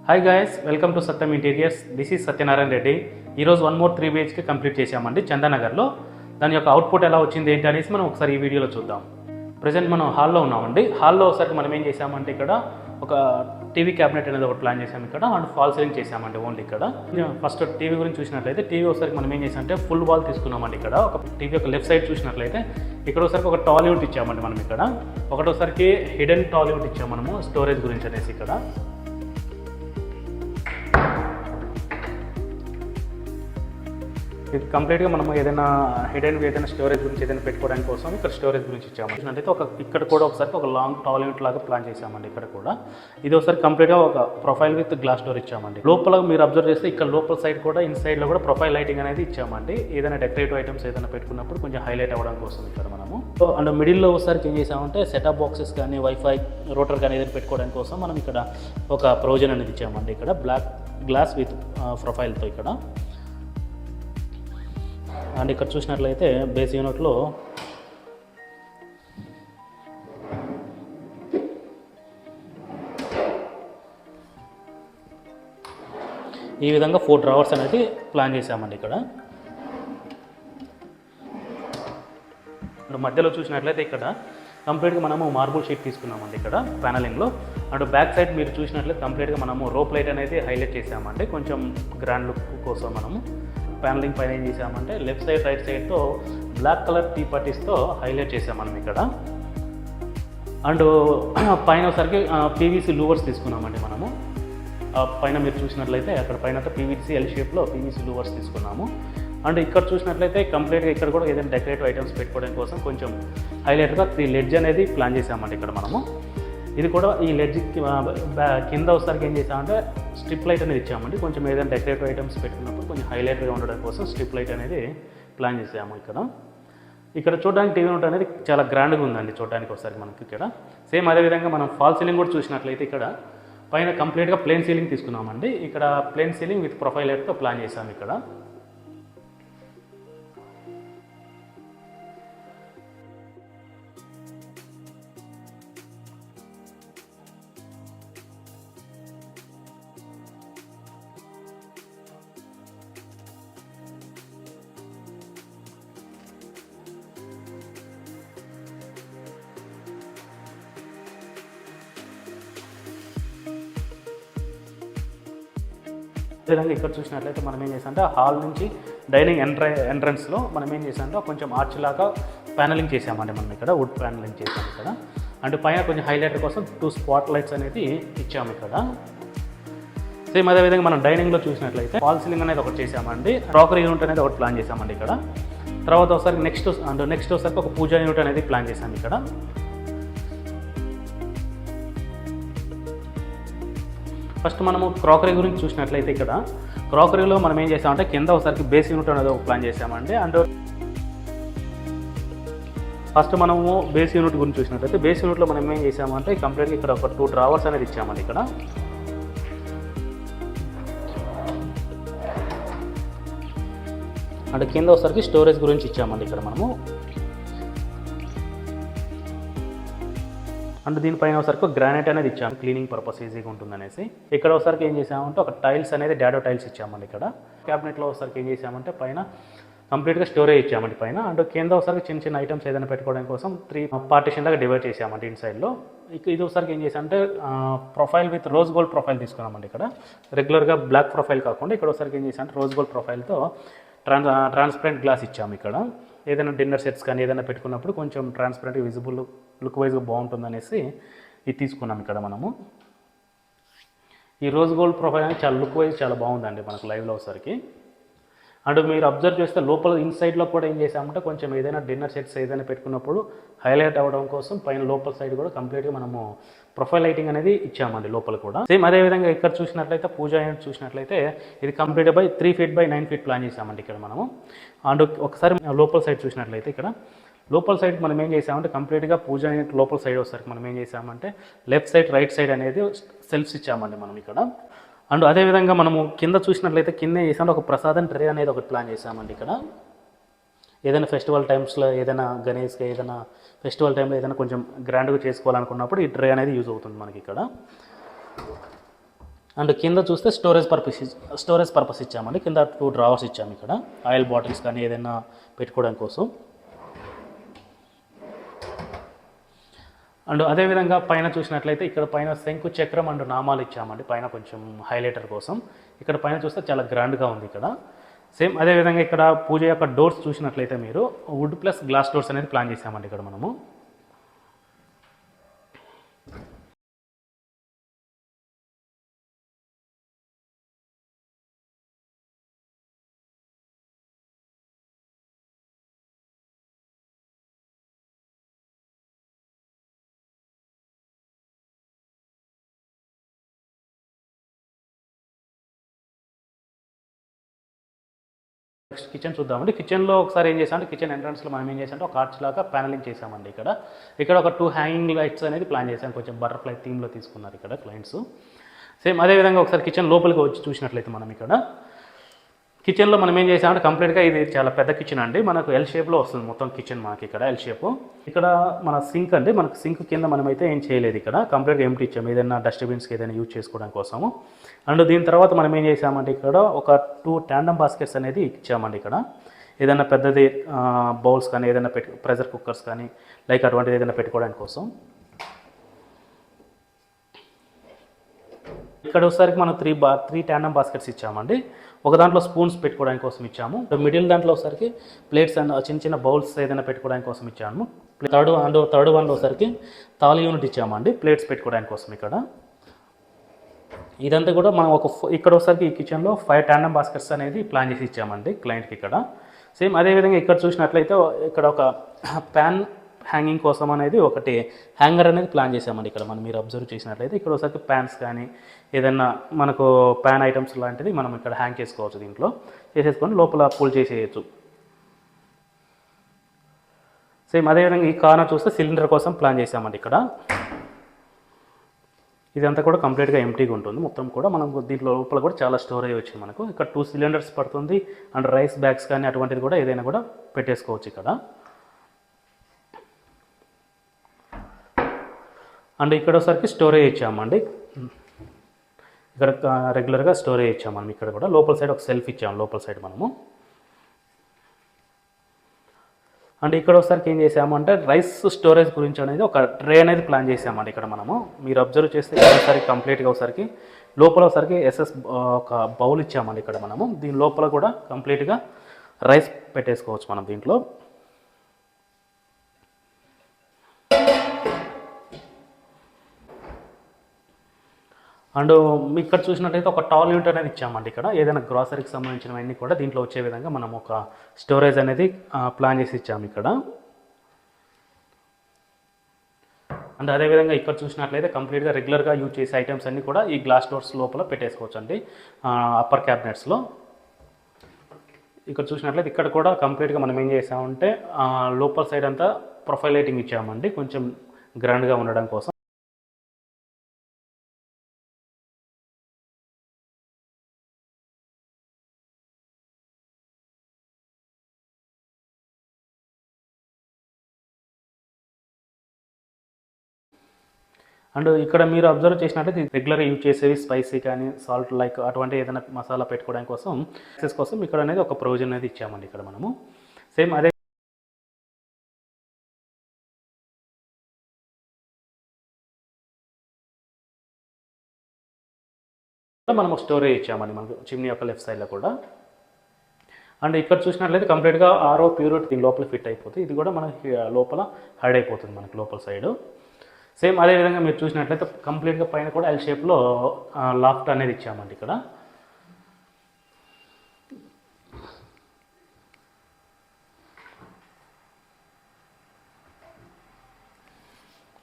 Hi guys, welcome to Satyam interiors. This is Satyanarayana Reddy. ఈరోజు 1 more 3 BHK complete చేసామండి చందానగర్లో. దాని యొక్క అవుట్పుట్ ఎలా వచ్చింది ఏంటి అనేసి మనం ఒకసారి ఈ వీడియోలో చూద్దాం. ప్రజెంట్ మనం హాల్లో ఉన్నామండి. హాల్లో ఒకసారి మనం ఏం చేసామంటే ఇక్కడ ఒక టీవీ క్యాబినెట్ అనేది ఒకటి ప్లాన్ చేసాము ఇక్కడ, అండ్ ఫాల్ సీలింగ్ చేసామండి ఓన్లీ ఇక్కడ. ఫస్ట్ టీవీ గురించి చూసినట్లయితే టీవీ ఒకసారి మనం ఏం చేసామంటే ఫుల్ వాల్ తీసుకున్నామండి ఇక్కడ. ఒక టీవీ యొక్క లెఫ్ట్ సైడ్ చూసినట్లయితే ఇక్కడ ఒకసారి ఒక టాలీవుడ్ ఇచ్చామండి మనం ఇక్కడ. ఒకటోసారికి హిడెన్ టాలీవుడ్ ఇచ్చాము మనము స్టోరేజ్ గురించి అనేసి ఇక్కడ. ఇది కంప్లీట్గా మనం ఏదైనా హిడెన్ ఏదైనా స్టోరేజ్ గురించి ఏదైనా పెట్టుకోవడానికి కోసం ఇక్కడ స్టోరేజ్ గురించి ఇచ్చాము. అంటే ఇక్కడ కూడా ఒకసారి ఒక లాంగ్ టాయిలెట్ లాగా ప్లాన్ చేసామండి ఇక్కడ కూడా. ఇది ఒకసారి కంప్లీట్గా ఒక ప్రొఫైల్ విత్ గ్లాస్ డోర్ ఇచ్చామండి. లోపల మీరు అబ్జర్వ్ చేస్తే ఇక్కడ లోపల సైడ్ కూడా ఇన్సైడ్లో కూడా ప్రొఫైల్ లైటింగ్ అనేది ఇచ్చామండి. ఏదైనా డెకరేటివ్ ఐటమ్స్ ఏదైనా పెట్టుకున్నప్పుడు కొంచెం హైలైట్ అవ్వడం కోసం ఇక్కడ మనము. సో అండ్ మిడిల్లో ఒకసారికి ఏం చేసామంటే సెటప్ బాక్సెస్ కానీ వైఫై రోటర్ కానీ ఏదైనా పెట్టుకోవడానికి కోసం మనం ఇక్కడ ఒక ప్రొవిజన్ అనేది ఇచ్చామండి ఇక్కడ. బ్లాక్ గ్లాస్ విత్ ప్రొఫైల్తో ఇక్కడ. అండ్ ఇక్కడ చూసినట్లయితే బేస్ యూనిట్లో ఈ విధంగా 4 డ్రావర్స్ అనేది ప్లాన్ చేసామండి ఇక్కడ. మధ్యలో చూసినట్లయితే ఇక్కడ కంప్లీట్గా మనము మార్బుల్ షీట్ తీసుకున్నామండి ఇక్కడ ప్యానలింగ్లో. అండ్ బ్యాక్ సైడ్ మీరు చూసినట్లయితే కంప్లీట్గా మనము రోప్ లైట్ అనేది హైలైట్ చేసామండి కొంచెం గ్రాండ్ లుక్ కోసం. మనము ప్యానలింగ్ పైన ఏం చేసామంటే లెఫ్ట్ సైడ్ రైట్ సైడ్తో బ్లాక్ కలర్ టీ పట్టీస్తో హైలైట్ చేసాం మనం ఇక్కడ. అండ్ పైన ఒకసారికి పీవీసీ లూవర్స్ తీసుకున్నామండి మనము. పైన మీరు చూసినట్లయితే అక్కడ పైన పీవీసీ ఎల్ షేప్లో పీవీసీ లూవర్స్ తీసుకున్నాము. అండ్ ఇక్కడ చూసినట్లయితే కంప్లీట్గా ఇక్కడ కూడా ఏదైనా డెకరేటివ్ ఐటమ్స్ పెట్టుకోవడం కోసం కొంచెం హైలైట్గా 3 లెడ్జ్ అనేది ప్లాన్ చేసామండి ఇక్కడ మనము. ఇది కూడా ఈ లెడ్జ్ కింద ఒకసారికి ఏం చేసామంటే స్ట్రిప్ లైట్ అనేది ఇచ్చామండి. కొంచెం ఏదైనా డెకరేటివ్ ఐటమ్స్ పెట్టుకున్నప్పుడు కొంచెం హైలైట్గా ఉండడం కోసం స్ట్రిప్ లైట్ అనేది ప్లాన్ చేసాము ఇక్కడ. ఇక్కడ చూడడానికి టీవీ యూనిట్ అనేది చాలా గ్రాండ్గా ఉందండి చూడడానికి ఒకసారి మనకి ఇక్కడ. సేమ్ అదేవిధంగా మనం ఫాల్ సీలింగ్ కూడా చూసినట్లయితే ఇక్కడ పైన కంప్లీట్గా ప్లేన్ సీలింగ్ తీసుకున్నామండి. ఇక్కడ ప్లేన్ సీలింగ్ విత్ ప్రొఫైల్ లైట్తో ప్లాన్ చేసాము ఇక్కడ. అదేవిధంగా ఇక్కడ చూసినట్లయితే మనం ఏం చేసామంటే హాల్ నుంచి డైనింగ్ ఎంట్రన్స్లో మనం ఏం చేసామంటే కొంచెం ఆర్చ్ లాగా ప్యానలింగ్ చేసామండి మనం ఇక్కడ. వుడ్ ప్యానలింగ్ చేసాము ఇక్కడ. అండ్ పైన కొంచెం హైలైటర్ కోసం 2 స్పాట్ లైట్స్ అనేది ఇచ్చాము ఇక్కడ. సేమ్ అదేవిధంగా మనం డైనింగ్లో చూసినట్లయితే ఫాల్ సీలింగ్ అనేది ఒకటి చేసామండి. క్రాకరీ యూనిట్ అనేది ఒకటి ప్లాన్ చేసామండి ఇక్కడ. తర్వాత ఒకసారి నెక్స్ట్ ఒకసారి ఒక పూజా యూనిట్ అనేది ప్లాన్ చేసాము ఇక్కడ. ఫస్ట్ మనము క్రాకరీ గురించి చూసినట్లయితే ఇక్కడ క్రాకరీలో మనం ఏం చేసామంటే కింద ఒకసారికి బేస్ యూనిట్ అనేది ఒక ప్లాన్ చేసామండి. అండ్ ఫస్ట్ మనము బేస్ యూనిట్ గురించి చూసినట్లయితే బేస్ యూనిట్లో మనం ఏం చేసామంటే కంప్లీట్గా ఇక్కడ ఒక 2 డ్రావర్స్ అనేది ఇచ్చామండి ఇక్కడ. అండ్ కింద ఒకసారికి స్టోరేజ్ గురించి ఇచ్చామండి ఇక్కడ మనము. అండ్ దీనిపైన ఒకసారికి గ్రానైట్ అనేది ఇచ్చాము క్లీనింగ్ పర్పస్ ఈజీగా ఉంటుందనేసి. ఇక్కడ ఒకసారికి ఏం చేసామంటే ఒక టైల్స్ అనేది డాడో టైల్స్ ఇచ్చామండి ఇక్కడ. క్యాబినెట్లో ఒకసారికి ఏం చేసామంటే పైన కంప్లీట్గా స్టోరేజ్ ఇచ్చామండి పైన. అండ్ కింద ఒకసారికి చిన్న చిన్న ఐటమ్స్ ఏదైనా పెట్టుకోవడం కోసం 3 పార్టీషన్ లాగా డివైడ్ చేసామండి ఇన్సైడ్లో. ఇది ఒకసారికి ఏం చేసామంటే profile with rose gold profile తీసుకున్నామండి ఇక్కడ. రెగ్యులర్గా బ్లాక్ ప్రొఫైల్ కాకుండా ఇక్కడ ఒకసారికి ఏం చేసామంటే రోజ్ గోల్డ్ ప్రొఫైల్తో ట్రాన్స్పరెంట్ గ్లాస్ ఇచ్చాము ఇక్కడ. ఏదైనా డిన్నర్ సెట్స్ కానీ ఏదైనా పెట్టుకున్నప్పుడు కొంచెం ట్రాన్స్పరెంట్గా విజిబుల్ లుక్ వైజ్గా బాగుంటుందనేసి ఇది తీసుకున్నాం ఇక్కడ మనము. ఈ రోజ్ గోల్డ్ ప్రొఫైల్ అనేది చాలా లుక్ వైజ్ చాలా బాగుందండి మనకు లైవ్లో ఒకసారికి. అండ్ మీరు అబ్జర్వ్ చేస్తే లోపల ఇన్సైడ్లో కూడా ఏం చేసామంటే కొంచెం ఏదైనా డిన్నర్ సెట్స్ ఏదైనా పెట్టుకున్నప్పుడు హైలైట్ అవ్వడం కోసం పైన లోపల సైడ్ కూడా కంప్లీట్గా మనము ప్రొఫైల్ లైటింగ్ అనేది ఇచ్చామండి లోపల కూడా. సేమ్ అదేవిధంగా ఇక్కడ చూసినట్లయితే పూజా యూనిట్ చూసినట్లయితే ఇది complete by 3 feet by 9 feet plan చేసామండి ఇక్కడ మనము. అండ్ ఒకసారి లోపల సైడ్ చూసినట్లయితే ఇక్కడ లోపల సైడ్ మనం ఏం చేసామంటే కంప్లీట్గా పూజా యూనిట్ లోపల సైడ్ ఒకసారి మనం ఏం చేసామంటే లెఫ్ట్ సైడ్ రైట్ సైడ్ అనేది సెల్ఫ్స్ ఇచ్చామండి మనం ఇక్కడ. అండ్ అదేవిధంగా మనము కింద చూసినట్లయితే కింద చేసామంటే ఒక ప్రసాదం ట్రే అనేది ఒకటి ప్లాన్ చేసామండి ఇక్కడ. ఏదైనా ఫెస్టివల్ టైమ్స్లో ఏదైనా గణేష్గా ఏదైనా ఫెస్టివల్ టైంలో ఏదైనా కొంచెం గ్రాండ్గా చేసుకోవాలనుకున్నప్పుడు ఈ ట్రే అనేది యూజ్ అవుతుంది మనకి ఇక్కడ. అండ్ కింద చూస్తే స్టోరేజ్ పర్పస్ ఇచ్చామండి. కింద 2 డ్రావర్స్ ఇచ్చాము ఇక్కడ, ఆయిల్ బాటిల్స్ కానీ ఏదైనా పెట్టుకోవడం కోసం. అండ్ అదేవిధంగా పైన చూసినట్లయితే ఇక్కడ పైన శంకు చక్రం అండ్ నామాలు ఇచ్చామండి పైన, కొంచెం హైలైటర్ కోసం. ఇక్కడ పైన చూస్తే చాలా గ్రాండ్గా ఉంది ఇక్కడ. సేమ్ అదేవిధంగా ఇక్కడ పూజ యొక్క డోర్స్ చూసినట్లయితే మీరు వుడ్ ప్లస్ గ్లాస్ డోర్స్ అనేది ప్లాన్ చేసామండి ఇక్కడ మనము. నెక్స్ట్ కిచెన్ చూద్దామండి. కిచెన్లో ఒకసారి ఏం చేసామంటే, కిచెన్ ఎంట్రన్స్లో మనం ఏం చేసామంటే ఒక ఆర్చ్ లాగా ప్యానలింగ్ చేసామండి ఇక్కడ. ఇక్కడ ఒక 2 హ్యాంగింగ్ లైట్స్ అనేది ప్లాన్ చేసాం, కొంచెం బటర్ఫ్లై థీమ్లో తీసుకున్నారు ఇక్కడ క్లయింట్స్. సేమ్ అదేవిధంగా ఒకసారి కిచెన్ లోపలికి వచ్చి చూసినట్లయితే మనం ఇక్కడ కిచెన్లో మనం ఏం చేసామంటే కంప్లీట్గా ఇది చాలా పెద్ద కిచెన్ అండి, మనకు ఎల్ షేప్లో వస్తుంది మొత్తం కిచెన్ మనకి ఇక్కడ ఎల్ షేప్. ఇక్కడ మన సింక్ అండి, మనకు సింక్ కింద మనమైతే ఏం చేయలేదు ఇక్కడ, కంప్లీట్గా ఎంటీ ఇచ్చాము ఏదైనా డస్ట్బిన్స్కి ఏదైనా యూజ్ చేసుకోవడం కోసము. అండ్ దీని తర్వాత మనం ఏం చేసామంటే ఇక్కడ ఒక 2 ట్యాండమ్ బాస్కెట్స్ అనేది ఇచ్చామండి ఇక్కడ, ఏదైనా పెద్దది బౌల్స్ కానీ ఏదైనా ప్రెషర్ కుక్కర్స్ కానీ లైక్ అటువంటిది ఏదైనా పెట్టుకోవడానికి కోసం. ఇక్కడ ఒకసారికి మనం 3 ట్యాండమ్ బాస్కెట్స్ ఇచ్చామండి. ఒక దాంట్లో స్పూన్స్ పెట్టుకోవడానికి కోసం ఇచ్చాము, మిడిల్ దాంట్లో ఒకసారికి ప్లేట్స్ అండ్ చిన్న చిన్న బౌల్స్ ఏదైనా పెట్టుకోవడానికి కోసం ఇచ్చాము. థర్డ్ వన్లో ఒకసారికి తాళి యూనిట్ ఇచ్చామండి ప్లేట్స్ పెట్టుకోవడానికి కోసం ఇక్కడ. ఇదంతా కూడా మనం ఇక్కడ ఒకసారికి ఈ కిచెన్లో 5 ట్యాండమ్ బాస్కెట్స్ అనేది ప్లాన్ చేసి ఇచ్చామండి క్లయింట్కి ఇక్కడ. సేమ్ అదేవిధంగా ఇక్కడ చూసినట్లయితే ఇక్కడ ఒక ప్యాన్ హ్యాంగింగ్ కోసం అనేది ఒకటి హ్యాంగర్ అనేది ప్లాన్ చేసామండి ఇక్కడ. మనం మీరు అబ్జర్వ్ చేసినట్లయితే ఇక్కడ ఒకసారి ప్యాన్స్ కానీ ఏదైనా మనకు ప్యాన్ ఐటమ్స్ లాంటిది మనం ఇక్కడ హ్యాంగ్ చేసుకోవచ్చు, దీంట్లో చేసేసుకొని లోపల పుల్ చేసేయచ్చు. సేమ్ అదేవిధంగా ఈ కార్నర్ చూస్తే సిలిండర్ కోసం ప్లాన్ చేసామండి ఇక్కడ. ఇదంతా కూడా కంప్లీట్గా ఎంటీగా ఉంటుంది మొత్తం కూడా. మనం దీంట్లో లోపల కూడా చాలా స్టోరేజ్ వచ్చింది మనకు. ఇక్కడ 2 సిలిండర్స్ పడుతుంది అండ్ రైస్ బ్యాగ్స్ కానీ అటువంటిది కూడా ఏదైనా కూడా పెట్టేసుకోవచ్చు ఇక్కడ. అండ్ ఇక్కడ ఒకసారికి స్టోరేజ్ ఇచ్చామండి, ఇక్కడ రెగ్యులర్గా స్టోరేజ్ ఇచ్చాము మనం. ఇక్కడ కూడా లోపల సైడ్ ఒక సెల్ఫ్ ఇచ్చాము లోపల సైడ్ మనము. అండ్ ఇక్కడ ఒకసారికి ఏం చేసామంటే రైస్ స్టోరేజ్ గురించి అనేది ఒక ట్రే అనేది ప్లాన్ చేసామండి ఇక్కడ మనము. మీరు అబ్జర్వ్ చేస్తే ఒకసారి కంప్లీట్గా ఒకసారికి లోపల ఒకసారికి ఒక బౌల్ ఇచ్చామండి ఇక్కడ మనము. దీని లోపల కూడా కంప్లీట్గా రైస్ పెట్టేసుకోవచ్చు మనం దీంట్లో. అండ్ ఇక్కడ చూసినట్లయితే ఒక టాల్ యూనిట్ అనేది ఇచ్చామండి ఇక్కడ, ఏదైనా గ్రాసరీకి సంబంధించినవన్నీ కూడా దీంట్లో వచ్చే విధంగా మనం ఒక స్టోరేజ్ అనేది ప్లాన్ చేసి ఇచ్చాము ఇక్కడ. అండ్ అదేవిధంగా ఇక్కడ చూసినట్లయితే కంప్లీట్గా రెగ్యులర్గా యూజ్ చేసే ఐటమ్స్ అన్నీ కూడా ఈ గ్లాస్ డోర్స్ లోపల పెట్టేసుకోవచ్చు అండి అప్పర్ క్యాబినెట్స్లో. ఇక్కడ చూసినట్లయితే ఇక్కడ కూడా కంప్లీట్గా మనం ఏం చేసామంటే లోపల సైడ్ అంతా ప్రొఫైల్ లైటింగ్ ఇచ్చామండి కొంచెం గ్రాండ్గా ఉండడం కోసం. అండ్ ఇక్కడ మీరు అబ్జర్వ్ చేసినట్లయితే రెగ్యులర్గా యూజ్ చేసేవి స్పైసీ కానీ సాల్ట్ లైక్ అటువంటి ఏదైనా మసాలా పెట్టుకోవడానికి కోసం యాక్సెస్ కోసం ఇక్కడ అనేది ఒక ప్రొవిజన్ అనేది ఇచ్చామండి ఇక్కడ మనము. సేమ్ అదే మనం ఒక స్టోరేజ్ ఇచ్చామండి మనకు చిమ్నీ యొక్క లెఫ్ట్ సైడ్లో కూడా. అండ్ ఇక్కడ చూసినట్లయితే కంప్లీట్గా ఆరో ప్యూరిటీ దీని లోపల ఫిట్ అయిపోతుంది, ఇది కూడా మనకి లోపల హైడ్ అయిపోతుంది మనకి లోపల సైడు. సేమ్ అదేవిధంగా మీరు చూసినట్లయితే కంప్లీట్గా పైన కూడా ఎల్ షేప్లో లాఫ్ట్ అనేది ఇచ్చామండి ఇక్కడ.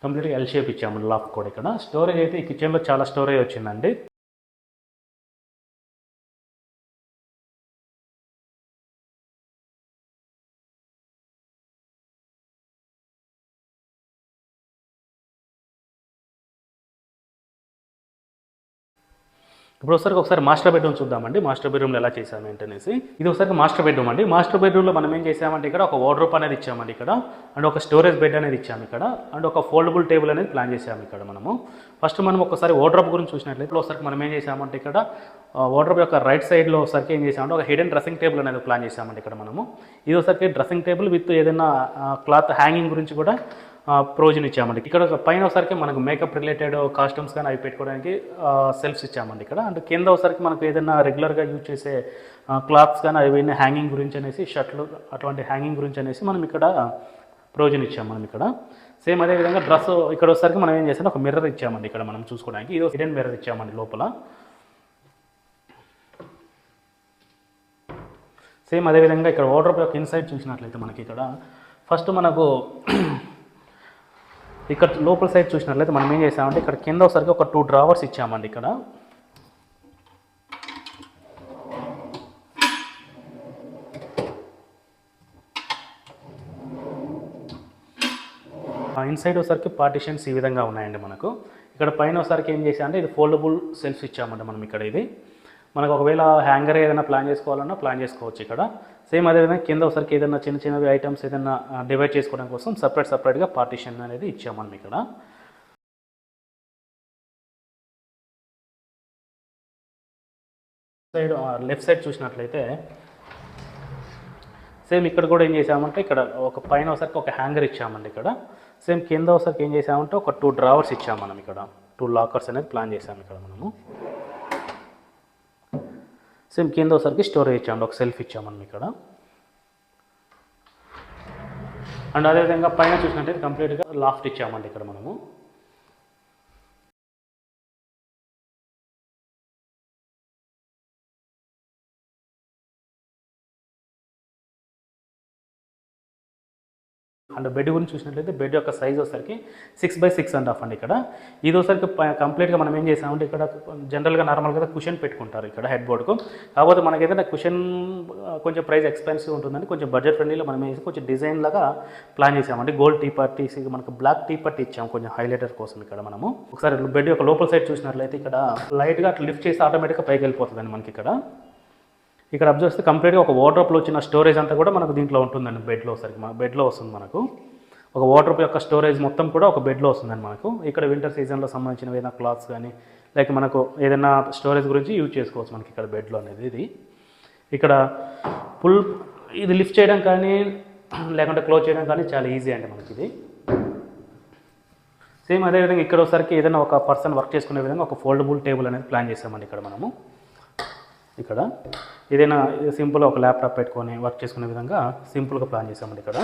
కంప్లీట్గా ఎల్ షేప్ ఇచ్చామండి లాఫ్ట్ కూడా ఇక్కడ. స్టోరేజ్ అయితే ఈ కిచెన్లో చాలా స్టోరేజ్ వచ్చిందండి. ఇప్పుడు ఒకసారి మాస్టర్ బెడ్రూమ్ చూద్దామండి. మాస్టర్ బెడ్రూమ్లో ఎలా చేసాము ఏంటనేసి. ఇది ఒకసారి మాస్టర్ బెడ్రూమ్ అండి. మాస్టర్ బెడ్రూమ్లో మనం ఏం చేసామంటే ఇక్కడ ఒక వార్డ్రోబ్ అనేది ఇచ్చామండి ఇక్కడ, అండ్ ఒక స్టోరేజ్ బెడ్ అనేది ఇచ్చాము ఇక్కడ, అండ్ ఒక ఫోల్డబుల్ టేబుల్ అనేది ప్లాన్ చేసాము ఇక్కడ మనము. ఫస్ట్ మనం ఒకసారి వార్డ్రోబ్ గురించి చూసినట్లయితే ఒకసారి మనం ఏం చేసామంటే ఇక్కడ వార్డ్రోబ్ యొక్క రైట్ సైడ్లో ఒకసారి ఏం చేసామంటే ఒక హిడెన్ డ్రెస్సింగ్ టేబుల్ అనేది ప్లాన్ చేసామండి ఇక్కడ మనము. ఇది ఒకసారి డ్రెస్సింగ్ టేబుల్ విత్ ఏదైనా క్లాత్ హ్యాంగింగ్ గురించి కూడా ప్రొవిజన్ ఇచ్చామండి. ఇక్కడ పైన ఒకసారికి మనకు మేకప్ రిలేటెడ్ కాస్ట్యూమ్స్ కానీ అవి పెట్టుకోవడానికి సెల్ఫ్స్ ఇచ్చామండి ఇక్కడ. అండ్ కింద ఒకసారికి మనకు ఏదైనా రెగ్యులర్గా యూజ్ చేసే క్లాత్స్ కానీ అవి హ్యాంగింగ్ గురించి అనేసి, షర్ట్లు అటువంటి హ్యాంగింగ్ గురించి అనేసి మనం ఇక్కడ ప్రొవిజన్ ఇచ్చాము మనం ఇక్కడ. సేమ్ అదేవిధంగా డ్రెస్ ఇక్కడ ఒకసారికి మనం ఏం చేసాం ఒక మిర్రర్ ఇచ్చామండి ఇక్కడ మనం చూసుకోవడానికి. ఇది హిడెన్ మిర్రర్ ఇచ్చామండి లోపల. సేమ్ అదేవిధంగా ఇక్కడ వార్డ్రోబ్ యొక్క ఇన్సైడ్ చూసినట్లయితే మనకి ఇక్కడ ఫస్ట్ మనకు ఇక్కడ లోపల సైడ్ చూసినట్లయితే మనం ఏం చేసామంటే ఇక్కడ కింద ఒకసారికి ఒక 2 డ్రావర్స్ ఇచ్చామండి ఇక్కడ. ఇన్సైడ్ ఒకసారికి పార్టిషన్స్ ఈ విధంగా ఉన్నాయండి మనకు. ఇక్కడ పైన ఒకసారికి ఏం చేసామంటే ఇది ఫోల్డబుల్ సెల్ఫ్స్ ఇచ్చామండి మనం ఇక్కడ. ఇది మనకు ఒకవేళ హ్యాంగర్ ఏదైనా ప్లాన్ చేసుకోవాలన్నా ప్లాన్ చేసుకోవచ్చు ఇక్కడ. సేమ్ అదేవిధంగా కింద ఒకసారికి ఏదైనా చిన్న చిన్నవి ఐటమ్స్ ఏదైనా డివైడ్ చేసుకోవడం కోసం సపరేట్గా పార్టిషన్ అనేది ఇచ్చాము మనం ఇక్కడ. సైడ్ లెఫ్ట్ సైడ్ చూసినట్లయితే సేమ్ ఇక్కడ కూడా ఏం చేసామంటే ఇక్కడ ఒక పైన ఒకసారికి ఒక హ్యాంగర్ ఇచ్చామండి ఇక్కడ. సేమ్ కింద ఒకసారికి ఏం చేసామంటే ఒక 2 డ్రావర్స్ ఇచ్చాము మనం ఇక్కడ. 2 లాకర్స్ అనేది ప్లాన్ చేసాము ఇక్కడ మనము. సేమ్ కింద ఒకసారికి స్టోరేజ్ ఇచ్చాము, ఒక సెల్ఫ్ ఇచ్చామని ఇక్కడ. అండ్ అదేవిధంగా పైన చూసినట్టయితే కంప్లీట్గా లాఫ్ట్ ఇచ్చామండి ఇక్కడ మనము. అండ్ బెడ్ గురించి చూసినట్లయితే బెడ్ యొక్క సైజ్ వచ్చేసరికి 6x6.5 అండి ఇక్కడ. ఇది వచ్చేసరికి కంప్లీట్గా మనం ఏం చేసామంటే ఇక్కడ జనరల్గా నార్మల్గా కుషన్ పెట్టుకుంటారు ఇక్కడ హెడ్ బోర్డుకు. కాకపోతే మనకి ఏదైనా కుషన్ కొంచెం ప్రైస్ ఎక్స్పెన్సివ్ ఉంటుందని కొంచెం బడ్జెట్ ఫ్రెండ్లీలో మనం వేసి కొంచెం డిజైన్ లాగా ప్లాన్ చేసామండి. గోల్డ్ టీ పట్టీ మనకు బ్లాక్ టీ పట్టీ ఇచ్చాము కొంచెం హైలైటర్ కోసం ఇక్కడ మనము. ఒకసారి బెడ్ యొక్క లోపల సైడ్ చూసినట్లయితే ఇక్కడ లైట్గా అట్లా లిఫ్ట్ చేసి ఆటోమేటిక్గా పైకి వెళ్ళిపోతుందండి మనకి ఇక్కడ. ఇక్కడ అబ్జర్వ్ చేస్తే కంప్లీట్గా ఒక వార్డ్రోబ్లో వచ్చిన స్టోరేజ్ అంతా కూడా మనకు దీంట్లో ఉంటుందండి. బెడ్లో సరికి బెడ్లో వస్తుంది మనకు ఒక వార్డ్రోబ్ యొక్క స్టోరేజ్ మొత్తం కూడా ఒక బెడ్లో వస్తుందండి మనకు. ఇక్కడ వింటర్ సీజన్లో సంబంధించిన ఏదైనా క్లాత్స్ కానీ లైక్ మనకు ఏదైనా స్టోరేజ్ గురించి యూజ్ చేసుకోవచ్చు మనకి ఇక్కడ బెడ్లో అనేది. ఇది ఇక్కడ ఇది లిఫ్ట్ చేయడం కానీ లేకుంటే క్లోజ్ చేయడం కానీ చాలా ఈజీ అండి మనకి ఇది. సేమ్ అదేవిధంగా ఇక్కడ ఒకసారికి ఏదైనా ఒక పర్సన్ వర్క్ చేసుకునే విధంగా ఒక ఫోల్డబుల్ టేబుల్ అనేది ప్లాన్ చేసామండి ఇక్కడ మనము. ఇక్కడ ఏదైనా సింపుల్గా ఒక ల్యాప్టాప్ పెట్టుకొని వర్క్ చేసుకునే విధంగా సింపుల్గా ప్లాన్ చేసామండి ఇక్కడ.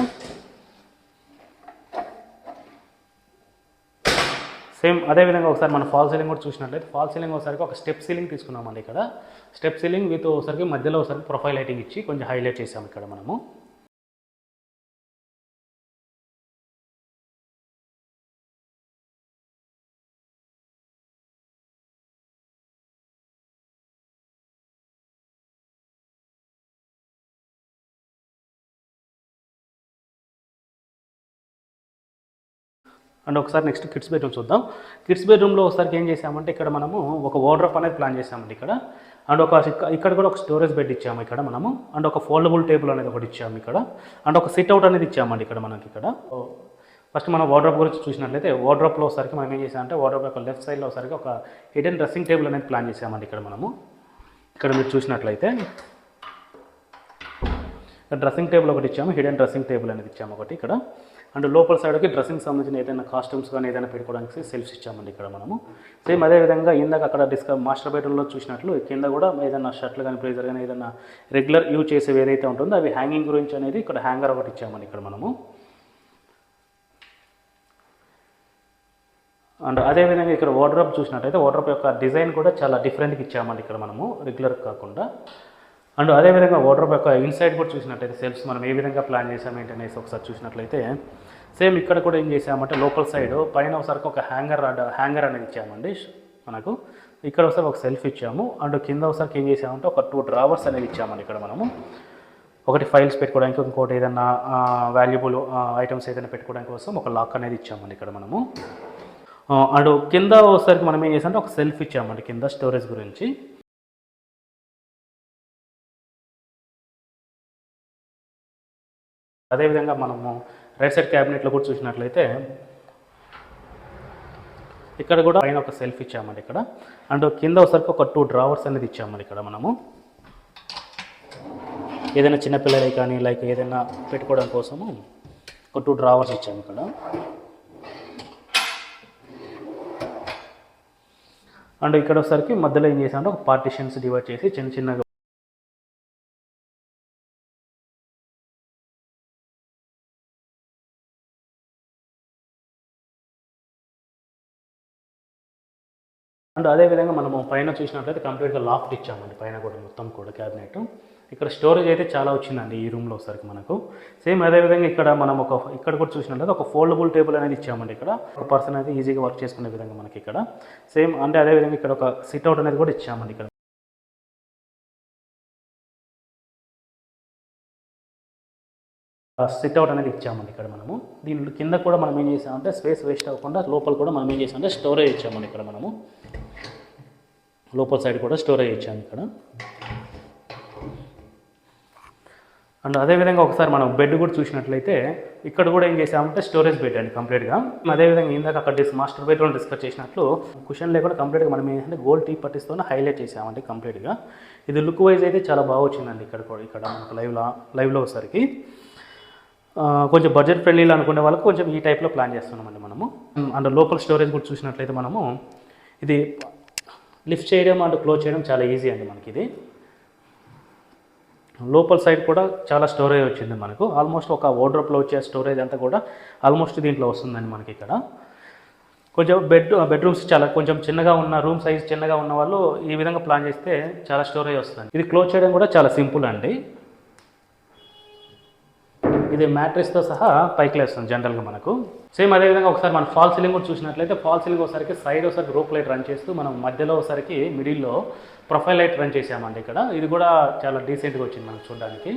సేమ్ అదేవిధంగా ఒకసారి మన ఫాల్ సీలింగ్ కూడా చూసినట్లయితే ఫాల్ సీలింగ్ ఒకసారికి ఒక స్టెప్ సీలింగ్ తీసుకున్నామండి ఇక్కడ. స్టెప్ సీలింగ్ విత్ ఒకసారికి మధ్యలో ఒకసారి ప్రొఫైల్ లైటింగ్ ఇచ్చి కొంచెం హైలైట్ చేసాము ఇక్కడ మనము. అండ్ ఒకసారి నెక్స్ట్ కిడ్స్ బెడ్రూమ్ చూద్దాం. కిడ్స్ బెడ్రూమ్లో ఒకసారికి ఏం చేసామంటే ఇక్కడ మనము ఒక వార్డ్రోబ్ అనేది ప్లాన్ చేసామండి ఇక్కడ. అండ్ ఇక్కడ కూడా ఒక స్టోరేజ్ బెడ్ ఇచ్చాము ఇక్కడ మనము. అండ్ ఒక ఫోల్డబుల్ టేబుల్ అనేది ఒకటి ఇచ్చాము ఇక్కడ. అండ్ ఒక సిట్ అవుట్ అనేది ఇచ్చామండి ఇక్కడ మనకి ఇక్కడ. ఫస్ట్ మనం వార్డ్రోబ్ గురించి చూసినట్లయితే వార్డ్రోబ్లో ఒకసారికి మనం ఏం చేసామంటే వార్డ్రోబ్ యొక్క లెఫ్ట్ సైడ్లో ఒకసారికి ఒక హిడెన్ డ్రెస్సింగ్ టేబుల్ అనేది ప్లాన్ చేసామండి ఇక్కడ మనము. ఇక్కడ మీరు చూసినట్లయితే డ్రెస్సింగ్ టేబుల్ ఒకటి ఇచ్చాము, హిడెన్ డ్రెస్సింగ్ టేబుల్ అనేది ఇచ్చాము ఒకటి ఇక్కడ. అండ్ లోపల సైడ్కి డ్రెస్సింగ్ సంబంధించిన ఏదైనా కాస్ట్యూమ్స్ కానీ ఏదైనా పెట్టుకోవడానికి సెల్ఫ్స్ ఇచ్చామండి ఇక్కడ మనము. సేమ్ అదేవిధంగా ఇందాక అక్కడ మాస్టర్ బెడ్రూమ్లో చూసినట్లు కింద కూడా ఏదైనా షర్ట్లు కానీ బ్లేజర్ కానీ ఏదైనా రెగ్యులర్ యూజ్ చేసేవి ఏదైతే ఉంటుందో అవి హ్యాంగింగ్ గురించి అనేది ఇక్కడ హ్యాంగర్ ఒకటి ఇచ్చామండి ఇక్కడ మనము. అండ్ అదేవిధంగా ఇక్కడ వార్డ్రోబ్ చూసినట్టయితే వార్డ్రోబ్ యొక్క డిజైన్ కూడా చాలా డిఫరెంట్గా ఇచ్చామండి ఇక్కడ మనము రెగ్యులర్ కాకుండా. అండ్ అదేవిధంగా వార్డ్రోబ్ యొక్క ఇన్సైడ్ కూడా చూసినట్లయితే సెల్ఫ్స్ మనం ఏ విధంగా ప్లాన్ చేసాము ఏంటనేసి ఒకసారి చూసినట్లయితే సేమ్ ఇక్కడ కూడా ఏం చేసామంటే లోపల సైడ్ పైన ఒకసారికి ఒక హ్యాంగర్ అనేది ఇచ్చామండి మనకు. ఇక్కడ ఒకసారి ఒక సెల్ఫ్ ఇచ్చాము. అండ్ కింద ఒకసారికి ఏం చేసామంటే ఒక 2 డ్రావర్స్ అనేది ఇచ్చామండి ఇక్కడ మనము. ఒకటి ఫైల్స్ పెట్టుకోవడానికి, ఇంకోటి ఏదైనా వాల్యుబుల్ ఐటమ్స్ ఏదైనా పెట్టుకోవడానికి కోసం ఒక లాక్ అనేది ఇచ్చామండి ఇక్కడ మనము. అండ్ కింద ఒకసారి మనం ఏం చేసామంటే ఒక సెల్ఫ్ ఇచ్చామండి కింద స్టోరేజ్ గురించి. అదేవిధంగా మనము రైట్ సైడ్ క్యాబినెట్లో కూడా చూసినట్లయితే ఇక్కడ కూడా పైన ఒక సెల్ఫ్ ఇచ్చామండి ఇక్కడ. అండ్ కింద ఒకసారికి ఒక 2 డ్రావర్స్ అనేది ఇచ్చామండి ఇక్కడ మనము. ఏదైనా చిన్నపిల్లలకి కానీ లైక్ ఏదైనా పెట్టుకోవడం కోసము ఒక 2 డ్రావర్స్ ఇచ్చాము ఇక్కడ. అండ్ ఇక్కడ ఒకసారికి మధ్యలో ఏం చేసామంటే ఒక పార్టిషన్స్ డివైడ్ చేసి చిన్న చిన్నగా అండ్ అదేవిధంగా మనము పైన చూసినట్లయితే కంప్లీట్గా లాఫ్ట్ ఇచ్చామండి పైన కూడా మొత్తం కూడా క్యాబినెట్. ఇక్కడ స్టోరేజ్ అయితే చాలా వచ్చిందండి ఈ రూమ్లో ఒకసారికి మనకు. సేమ్ అదేవిధంగా ఇక్కడ మనం ఇక్కడ కూడా చూసినట్లయితే ఒక ఫోల్డబుల్ టేబుల్ అనేది ఇచ్చామండి ఇక్కడ. ఒక పర్సన్ అయితే ఈజీగా వర్క్ చేసుకునే విధంగా మనకి ఇక్కడ. సేమ్ అంటే అదేవిధంగా ఇక్కడ ఒక సిట్అవుట్ అనేది కూడా ఇచ్చామండి ఇక్కడ. సిట్అవుట్ అనేది ఇచ్చామండి ఇక్కడ మనము. దీని కింద కూడా మనం ఏం చేసామంటే స్పేస్ వేస్ట్ అవ్వకుండా లోపల కూడా మనం ఏం చేసామంటే స్టోరేజ్ ఇచ్చామండి ఇక్కడ మనము. లోపల సైడ్ కూడా స్టోరేజ్ ఇచ్చాము ఇక్కడ. అండ్ అదేవిధంగా ఒకసారి మనం బెడ్ కూడా చూసినట్లయితే ఇక్కడ కూడా ఏం చేసామంటే స్టోరేజ్ బెడ్ అండి కంప్లీట్గా. అదేవిధంగా ఇందాక అక్కడ మాస్టర్ బెడ్రూమ్ డిస్కస్ చేసినట్లు కుషన్ లేకుండా కంప్లీట్గా మనం ఏంటంటే గోల్డ్ టీ పట్టిస్తూనే హైలైట్ చేసామండి కంప్లీట్గా. ఇది లుక్ వైజ్ అయితే చాలా బాగా వచ్చిందండి ఇక్కడ కూడా. ఇక్కడ మనకు లైవ్లో ఒకసారికి కొంచెం బడ్జెట్ ఫ్రెండ్లీలో అనుకునే వాళ్ళకి కొంచెం ఈ టైప్లో ప్లాన్ చేస్తున్నామండి మనము. అండ్ లోపల స్టోరేజ్ కూడా చూసినట్లయితే మనము ఇది లిఫ్ట్ చేయడం అండ్ క్లోజ్ చేయడం చాలా ఈజీ అండి మనకి. ఇది లోపల సైడ్ కూడా చాలా స్టోరేజ్ వచ్చింది మనకు. ఆల్మోస్ట్ ఒక వార్డ్రోబ్లో వచ్చే స్టోరేజ్ అంతా కూడా ఆల్మోస్ట్ దీంట్లో వస్తుందండి మనకి ఇక్కడ. కొంచెం బెడ్రూమ్స్ చాలా కొంచెం చిన్నగా ఉన్న రూమ్ సైజ్ చిన్నగా ఉన్న వాళ్ళు ఈ విధంగా ప్లాన్ చేస్తే చాలా స్టోరేజ్ వస్తుంది. ఇది క్లోజ్ చేయడం కూడా చాలా సింపుల్ అండి. ఇది మ్యాట్రెస్తో సహా పైకి లేస్తుంది జనరల్గా మనకు. సేమ్ అదేవిధంగా ఒకసారి మనం ఫాల్ సీలింగ్ కూడా చూసినట్లయితే ఫాల్ సీలింగ్ ఒకసారికి సైడ్ ఒకసారి రూప్ లైట్ రన్ చేస్తూ మనం మధ్యలో ఒకసారికి మిడిల్లో ప్రొఫైల్ లైట్ రన్ చేసామండి ఇక్కడ. ఇది కూడా చాలా డీసెంట్గా వచ్చింది మనకు చూడడానికి.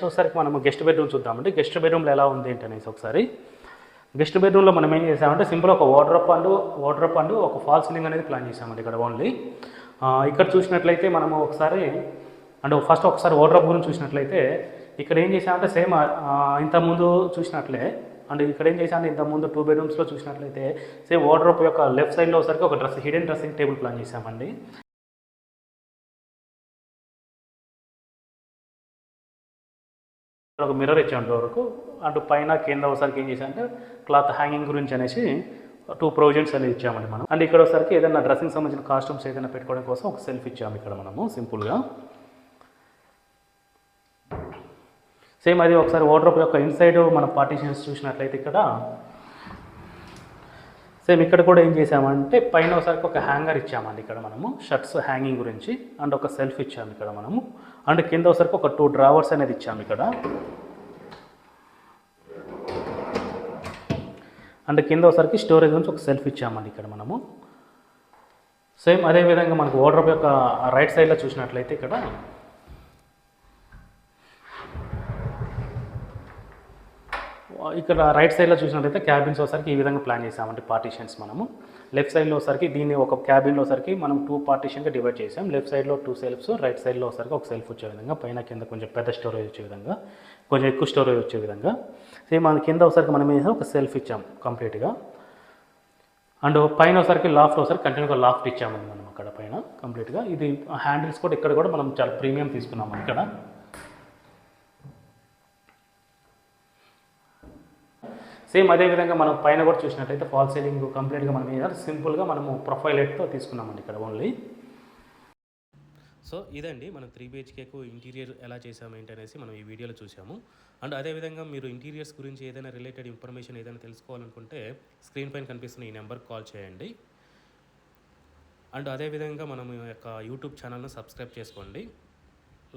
ఒకసారికి మనము గెస్ట్ బెడ్రూమ్ చూద్దామండి. గెస్ట్ బెడ్రూమ్లో ఎలా ఉంది ఏంటనేసి ఒకసారి. గెస్ట్ బెడ్రూమ్లో మనం ఏం చేసామంటే సింపుల్ ఒక వార్డ్రోబ్ అండ్ ఒక ఫాల్ సీలింగ్ అనేది ప్లాన్ చేసామండి ఇక్కడ ఓన్లీ. ఇక్కడ చూసినట్లయితే మనము ఒకసారి ఫస్ట్ ఒకసారి వార్డ్రోబ్ గురించి చూసినట్లయితే ఇక్కడ ఏం చేసామంటే సేమ్ ఇంతకుముందు చూసినట్లే అండ్ ఇక్కడ ఏం చేసామంటే ఇంతకుముందు 2 బెడ్రూమ్స్లో చూసినట్లయితే సేమ్ వార్డ్రోబ్ యొక్క లెఫ్ట్ సైడ్లో ఒకసారికి ఒక హిడెన్ డ్రెస్సింగ్ టేబుల్ ప్లాన్ చేసామండి. ఒక మిర్రర్ ఇచ్చాం డోర్కు. అండ్ పైన కింద ఒకసారికి ఏం చేసామంటే క్లాత్ హ్యాంగింగ్ గురించి అనేసి 2 ప్రొవిజన్స్ అనేది ఇచ్చామండి మనం. అండ్ ఇక్కడ ఒకసారికి ఏదైనా డ్రెస్సింగ్ సంబంధించిన కాస్ట్యూమ్స్ ఏదైనా పెట్టుకోవడం కోసం ఒక సెల్ఫ్ ఇచ్చాము ఇక్కడ మనము సింపుల్గా. సేమ్ అది ఒకసారి వార్డ్రోబ్ యొక్క ఇన్సైడ్ మన పార్టీషన్స్ చూసినట్లయితే ఇక్కడ సేమ్ ఇక్కడ కూడా ఏం చేసామంటే పైన ఒకసారికి ఒక హ్యాంగర్ ఇచ్చామండి ఇక్కడ మనము షర్ట్స్ హ్యాంగింగ్ గురించి. అండ్ ఒక సెల్ఫ్ ఇచ్చాము ఇక్కడ మనము. అండ్ కింద ఒకసారికి ఒక 2 డ్రావర్స్ అనేది ఇచ్చాము ఇక్కడ. అండ్ కింద ఒకసారికి స్టోరేజ్ నుంచి ఒక సెల్ఫ్ ఇచ్చామండి ఇక్కడ మనము. సేమ్ అదేవిధంగా మనకు వార్డ్రోబ్ యొక్క రైట్ సైడ్లో చూసినట్లయితే ఇక్కడ రైట్ సైడ్లో చూసినట్లయితే క్యాబిన్స్ ఒకసారికి ఈ విధంగా ప్లాన్ చేసామంటే పార్టీషన్స్ మనము. లెఫ్ట్ సైడ్లో ఒకసారికి దీన్ని ఒక క్యాబిన్లో ఒకసారికి మనం 2 పార్టీషన్గా డివైడ్ చేసాం. లెఫ్ట్ సైడ్లో 2 సెల్ఫ్స్, రైట్ సైడ్లో ఒకసారికి ఒక సెల్ఫ్ వచ్చే విధంగా, పైన కింద కొంచెం పెద్ద స్టోరేజ్ వచ్చే విధంగా, కొంచెం ఎక్కువ స్టోరేజ్ వచ్చే విధంగా. సేమ్ మన కింద ఒకసారికి మనం ఏం ఒక సెల్ఫ్ ఇచ్చాం కంప్లీట్గా. అండ్ పైన ఒకసారికి లాఫ్ట్ ఒకసారి కంటిన్యూగా లాఫ్ట్ ఇచ్చామండి మనం అక్కడ పైన కంప్లీట్గా. ఇది హ్యాండిల్స్ కూడా ఇక్కడ కూడా మనం చాలా ప్రీమియం తీసుకున్నాము ఇక్కడ. సేమ్ అదేవిధంగా మనం పైన కూడా చూసినట్లయితే ఫాల్ సీలింగ్ కంప్లీట్గా మనం సింపుల్గా మనము ప్రొఫైల్ లైట్తో తీసుకున్నామండి ఇక్కడ ఓన్లీ. సో ఇదండి మనం 3 BHKకు ఇంటీరియర్ ఎలా చేసాము ఏంటి అనేసి మనం ఈ వీడియోలో చూసాము. అండ్ అదేవిధంగా మీరు ఇంటీరియర్స్ గురించి ఏదైనా రిలేటెడ్ ఇన్ఫర్మేషన్ ఏదైనా తెలుసుకోవాలనుకుంటే స్క్రీన్ పైన కనిపిస్తున్న ఈ నెంబర్కి కాల్ చేయండి. అండ్ అదేవిధంగా మనం యొక్క యూట్యూబ్ ఛానల్ను సబ్స్క్రైబ్ చేసుకోండి.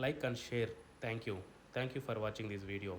Like and share. Thank you for watching this video.